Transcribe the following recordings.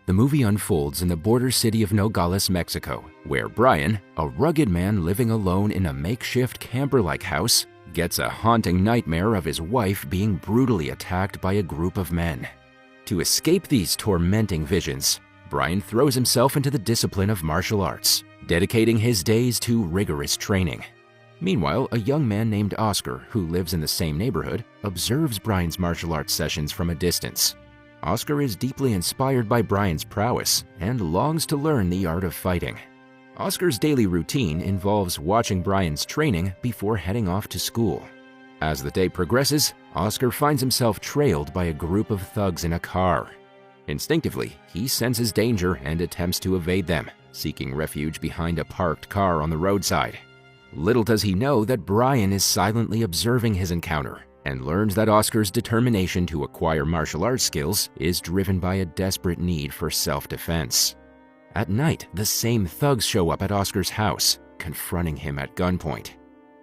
The movie unfolds in the border city of Nogales, Mexico, where Brian, a rugged man living alone in a makeshift camper-like house, gets a haunting nightmare of his wife being brutally attacked by a group of men. To escape these tormenting visions, Brian throws himself into the discipline of martial arts, dedicating his days to rigorous training. Meanwhile, a young man named Oscar, who lives in the same neighborhood, observes Brian's martial arts sessions from a distance. Oscar is deeply inspired by Brian's prowess and longs to learn the art of fighting. Oscar's daily routine involves watching Brian's training before heading off to school. As the day progresses, Oscar finds himself trailed by a group of thugs in a car. Instinctively, he senses danger and attempts to evade them, seeking refuge behind a parked car on the roadside. Little does he know that Brian is silently observing his encounter and learns that Oscar's determination to acquire martial arts skills is driven by a desperate need for self-defense. At night, the same thugs show up at Oscar's house, confronting him at gunpoint.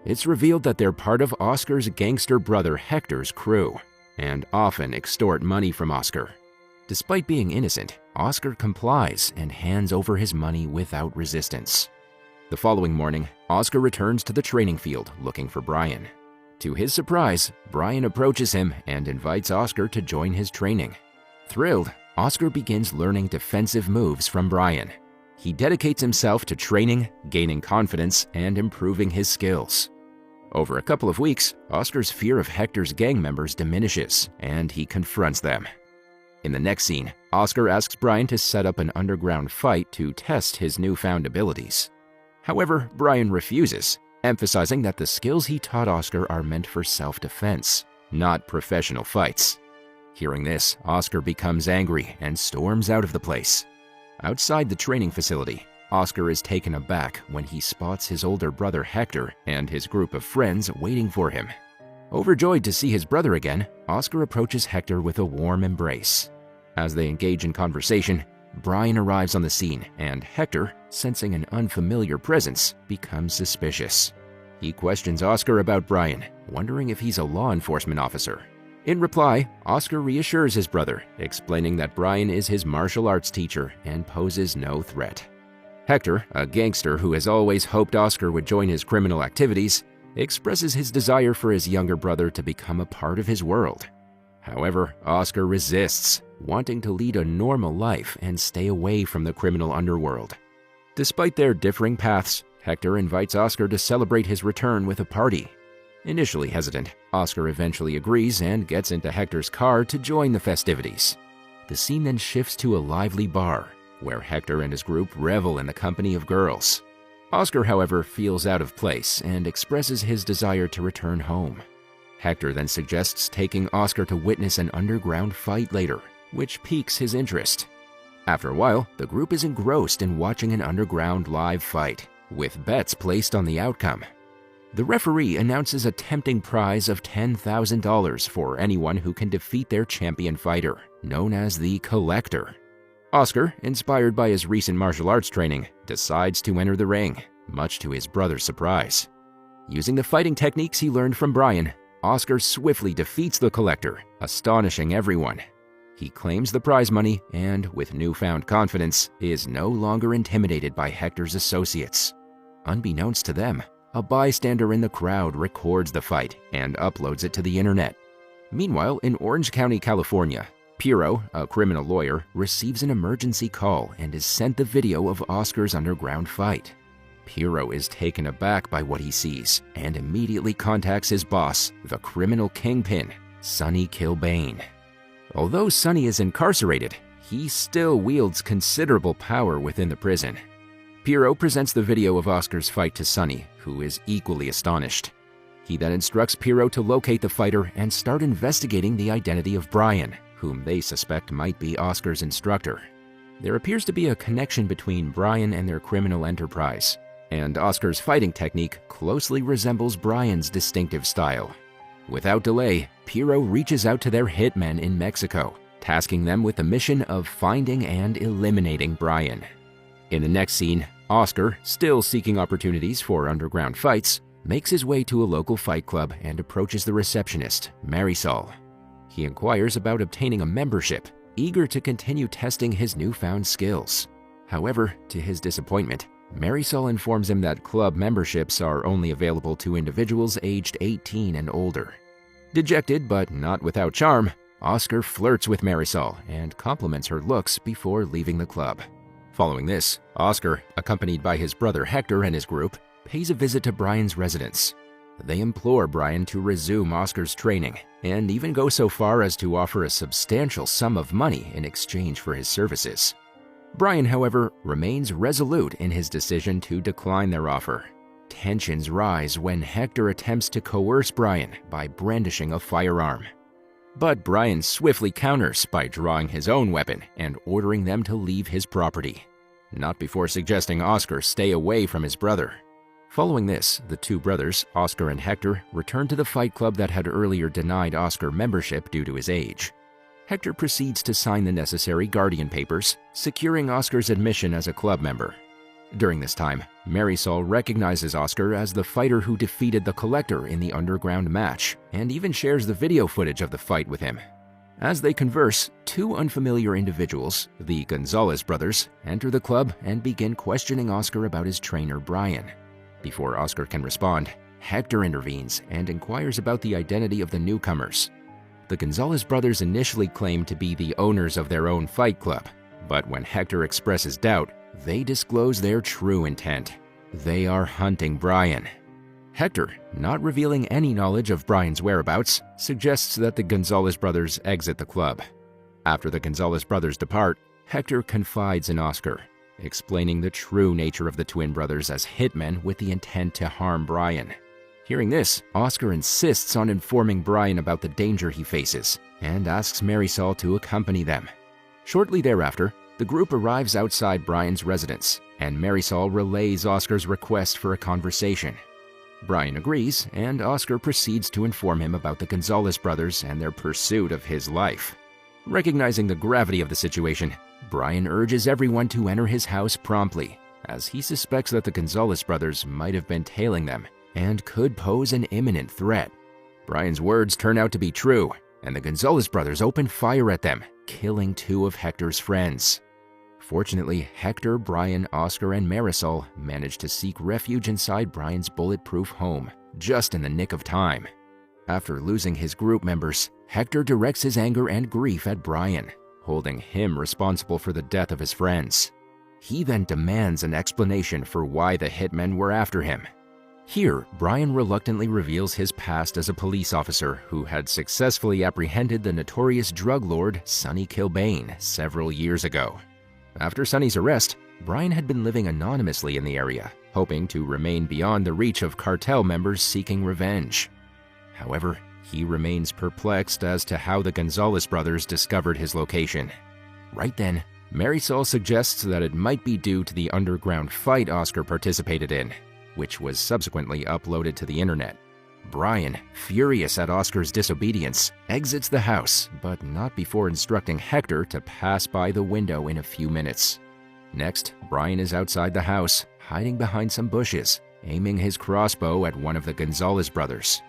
It's revealed that they're part of Oscar's gangster brother Hector's crew, and often extort money from Oscar. Despite being innocent, Oscar complies and hands over his money without resistance. The following morning, Oscar returns to the training field looking for Brian. To his surprise, Brian approaches him and invites Oscar to join his training. Thrilled, Oscar begins learning defensive moves from Brian. He dedicates himself to training, gaining confidence, and improving his skills. Over a couple of weeks, Oscar's fear of Hector's gang members diminishes, and he confronts them. In the next scene, Oscar asks Brian to set up an underground fight to test his newfound abilities. However, Brian refuses, emphasizing that the skills he taught Oscar are meant for self-defense, not professional fights. Hearing this, Oscar becomes angry and storms out of the place. Outside the training facility, Oscar is taken aback when he spots his older brother Hector and his group of friends waiting for him. Overjoyed to see his brother again, Oscar approaches Hector with a warm embrace. As they engage in conversation, Brian arrives on the scene, and Hector, sensing an unfamiliar presence, becomes suspicious. He questions Oscar about Brian, wondering if he's a law enforcement officer. In reply, Oscar reassures his brother, explaining that Brian is his martial arts teacher and poses no threat. Hector, a gangster who has always hoped Oscar would join his criminal activities, expresses his desire for his younger brother to become a part of his world. However, Oscar resists, wanting to lead a normal life and stay away from the criminal underworld. Despite their differing paths, Hector invites Oscar to celebrate his return with a party. Initially hesitant, Oscar eventually agrees and gets into Hector's car to join the festivities. The scene then shifts to a lively bar, where Hector and his group revel in the company of girls. Oscar, however, feels out of place and expresses his desire to return home. Hector then suggests taking Oscar to witness an underground fight later, which piques his interest. After a while, the group is engrossed in watching an underground live fight, with bets placed on the outcome. The referee announces a tempting prize of $10,000 for anyone who can defeat their champion fighter, known as the Collector. Oscar, inspired by his recent martial arts training, decides to enter the ring, much to his brother's surprise. Using the fighting techniques he learned from Brian, Oscar swiftly defeats the Collector, astonishing everyone. He claims the prize money and, with newfound confidence, is no longer intimidated by Hector's associates. Unbeknownst to them, a bystander in the crowd records the fight and uploads it to the internet. Meanwhile, in Orange County, California, Piero, a criminal lawyer, receives an emergency call and is sent the video of Oscar's underground fight. Piero is taken aback by what he sees and immediately contacts his boss, the criminal kingpin, Sonny Kilbane. Although Sonny is incarcerated, he still wields considerable power within the prison. Piero presents the video of Oscar's fight to Sonny, who is equally astonished. He then instructs Piero to locate the fighter and start investigating the identity of Brian, whom they suspect might be Oscar's instructor. There appears to be a connection between Brian and their criminal enterprise, and Oscar's fighting technique closely resembles Brian's distinctive style. Without delay, Piero reaches out to their hitmen in Mexico, tasking them with the mission of finding and eliminating Brian. In the next scene, Oscar, still seeking opportunities for underground fights, makes his way to a local fight club and approaches the receptionist, Marisol. He inquires about obtaining a membership, eager to continue testing his newfound skills. However, to his disappointment, Marisol informs him that club memberships are only available to individuals aged 18 and older. Dejected but not without charm, Oscar flirts with Marisol and compliments her looks before leaving the club. Following this, Oscar, accompanied by his brother Hector and his group, pays a visit to Brian's residence. They implore Brian to resume Oscar's training and even go so far as to offer a substantial sum of money in exchange for his services. Brian, however, remains resolute in his decision to decline their offer. Tensions rise when Hector attempts to coerce Brian by brandishing a firearm. But Brian swiftly counters by drawing his own weapon and ordering them to leave his property, not before suggesting Oscar stay away from his brother. Following this, the two brothers, Oscar and Hector, return to the fight club that had earlier denied Oscar membership due to his age. Hector proceeds to sign the necessary guardian papers, securing Oscar's admission as a club member. During this time, Marisol recognizes Oscar as the fighter who defeated the Collector in the underground match, and even shares the video footage of the fight with him. As they converse, two unfamiliar individuals, the Gonzalez brothers, enter the club and begin questioning Oscar about his trainer Brian. Before Oscar can respond, Hector intervenes and inquires about the identity of the newcomers. The Gonzalez brothers initially claim to be the owners of their own fight club, but when Hector expresses doubt, they disclose their true intent. They are hunting Brian. Hector, not revealing any knowledge of Brian's whereabouts, suggests that the Gonzalez brothers exit the club. After the Gonzalez brothers depart, Hector confides in Oscar, explaining the true nature of the twin brothers as hitmen with the intent to harm Brian. Hearing this, Oscar insists on informing Brian about the danger he faces and asks Marisol to accompany them. Shortly thereafter, the group arrives outside Brian's residence, and Marisol relays Oscar's request for a conversation. Brian agrees, and Oscar proceeds to inform him about the Gonzalez brothers and their pursuit of his life. Recognizing the gravity of the situation, Brian urges everyone to enter his house promptly, as he suspects that the Gonzalez brothers might have been tailing them and could pose an imminent threat. Brian's words turn out to be true, and the Gonzalez brothers open fire at them, killing two of Hector's friends. Fortunately, Hector, Brian, Oscar, and Marisol manage to seek refuge inside Brian's bulletproof home, just in the nick of time. After losing his group members, Hector directs his anger and grief at Brian, holding him responsible for the death of his friends. He then demands an explanation for why the hitmen were after him. Here, Brian reluctantly reveals his past as a police officer who had successfully apprehended the notorious drug lord Sonny Kilbane several years ago. After Sonny's arrest, Brian had been living anonymously in the area, hoping to remain beyond the reach of cartel members seeking revenge. However, he remains perplexed as to how the Gonzalez brothers discovered his location. Right then, Marisol suggests that it might be due to the underground fight Oscar participated in, which was subsequently uploaded to the internet. Brian, furious at Oscar's disobedience, exits the house, but not before instructing Hector to pass by the window in a few minutes. Next, Brian is outside the house, hiding behind some bushes, aiming his crossbow at one of the Gonzalez brothers.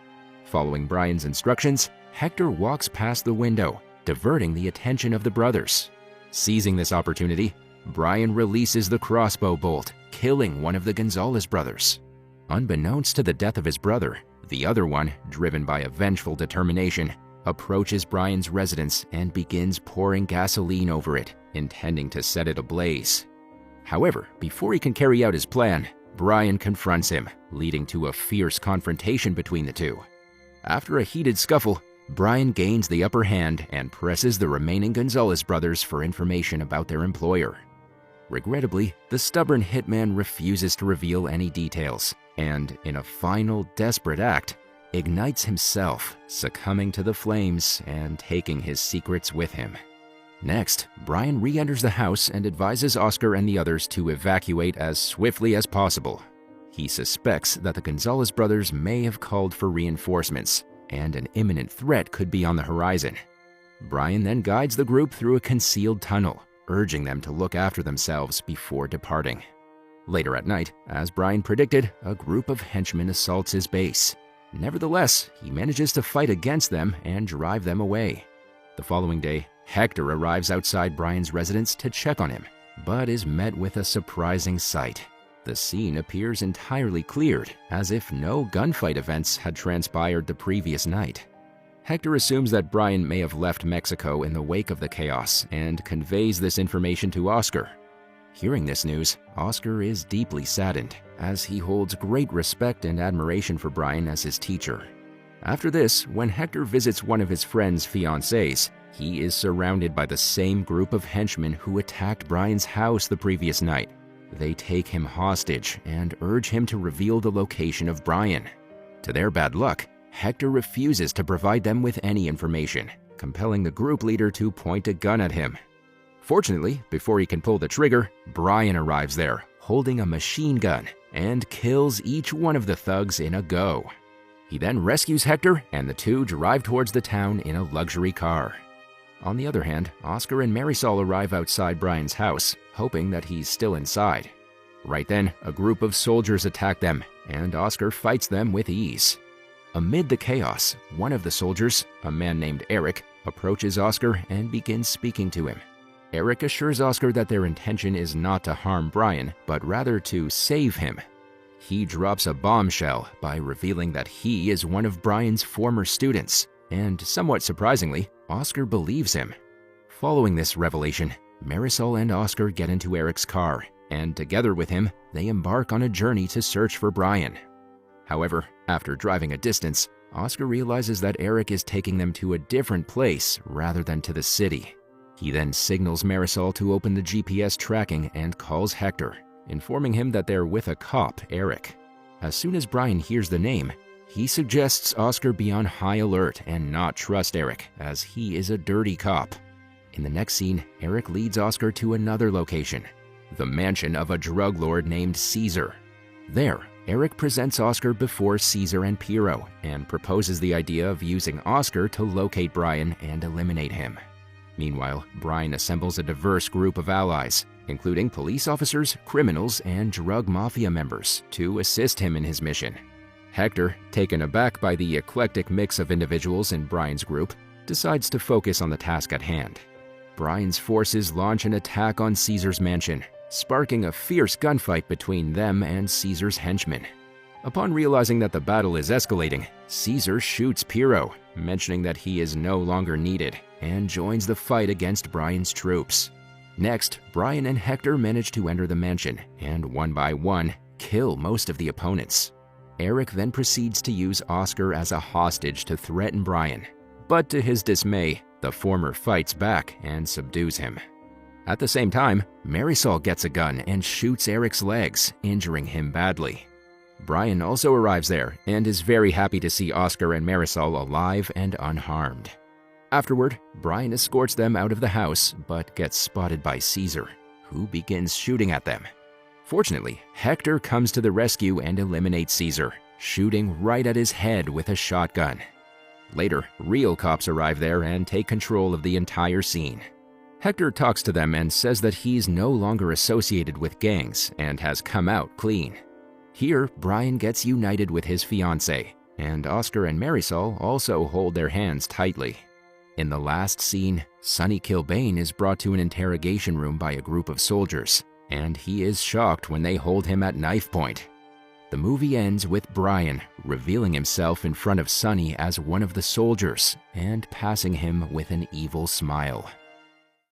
Following Brian's instructions, Hector walks past the window, diverting the attention of the brothers. Seizing this opportunity, Brian releases the crossbow bolt, killing one of the Gonzalez brothers. Unbeknownst to the death of his brother, the other one, driven by a vengeful determination, approaches Brian's residence and begins pouring gasoline over it, intending to set it ablaze. However, before he can carry out his plan, Brian confronts him, leading to a fierce confrontation between the two. After a heated scuffle, Brian gains the upper hand and presses the remaining Gonzalez brothers for information about their employer. Regrettably, the stubborn hitman refuses to reveal any details, and, in a final desperate act, ignites himself, succumbing to the flames and taking his secrets with him. Next, Brian re-enters the house and advises Oscar and the others to evacuate as swiftly as possible. He suspects that the Gonzalez brothers may have called for reinforcements, and an imminent threat could be on the horizon. Brian then guides the group through a concealed tunnel, urging them to look after themselves before departing. Later at night, as Brian predicted, a group of henchmen assaults his base. Nevertheless, he manages to fight against them and drive them away. The following day, Hector arrives outside Brian's residence to check on him, but is met with a surprising sight. The scene appears entirely cleared, as if no gunfight events had transpired the previous night. Hector assumes that Brian may have left Mexico in the wake of the chaos and conveys this information to Oscar. Hearing this news, Oscar is deeply saddened, as he holds great respect and admiration for Brian as his teacher. After this, when Hector visits one of his friend's fiancées, he is surrounded by the same group of henchmen who attacked Brian's house the previous night. They take him hostage and urge him to reveal the location of Brian. To their bad luck, Hector refuses to provide them with any information, compelling the group leader to point a gun at him. Fortunately, before he can pull the trigger, Brian arrives there, holding a machine gun, and kills each one of the thugs in a go. He then rescues Hector, and the two drive towards the town in a luxury car. On the other hand, Oscar and Marisol arrive outside Brian's house, hoping that he's still inside. Right then, a group of soldiers attack them, and Oscar fights them with ease. Amid the chaos, one of the soldiers, a man named Eric, approaches Oscar and begins speaking to him. Eric assures Oscar that their intention is not to harm Brian, but rather to save him. He drops a bombshell by revealing that he is one of Brian's former students, and somewhat surprisingly, Oscar believes him. Following this revelation, Marisol and Oscar get into Eric's car, and together with him, they embark on a journey to search for Brian. However, after driving a distance, Oscar realizes that Eric is taking them to a different place rather than to the city. He then signals Marisol to open the GPS tracking and calls Hector, informing him that they're with a cop, Eric. As soon as Brian hears the name, he suggests Oscar be on high alert and not trust Eric, as he is a dirty cop. In the next scene, Eric leads Oscar to another location, the mansion of a drug lord named Caesar. There, Eric presents Oscar before Caesar and Piero and proposes the idea of using Oscar to locate Brian and eliminate him. Meanwhile, Brian assembles a diverse group of allies, including police officers, criminals, and drug mafia members, to assist him in his mission. Hector, taken aback by the eclectic mix of individuals in Brian's group, decides to focus on the task at hand. Brian's forces launch an attack on Caesar's mansion, sparking a fierce gunfight between them and Caesar's henchmen. Upon realizing that the battle is escalating, Caesar shoots Piero, mentioning that he is no longer needed, and joins the fight against Brian's troops. Next, Brian and Hector manage to enter the mansion, and one by one, kill most of the opponents. Eric then proceeds to use Oscar as a hostage to threaten Brian, but to his dismay, the former fights back and subdues him. At the same time, Marisol gets a gun and shoots Eric's legs, injuring him badly. Brian also arrives there and is very happy to see Oscar and Marisol alive and unharmed. Afterward, Brian escorts them out of the house, but gets spotted by Caesar, who begins shooting at them. Fortunately, Hector comes to the rescue and eliminates Caesar, shooting right at his head with a shotgun. Later, real cops arrive there and take control of the entire scene. Hector talks to them and says that he's no longer associated with gangs and has come out clean. Here, Brian gets united with his fiancée, and Oscar and Marisol also hold their hands tightly. In the last scene, Sonny Kilbane is brought to an interrogation room by a group of soldiers, and he is shocked when they hold him at knife point. The movie ends with Brian revealing himself in front of Sonny as one of the soldiers and passing him with an evil smile.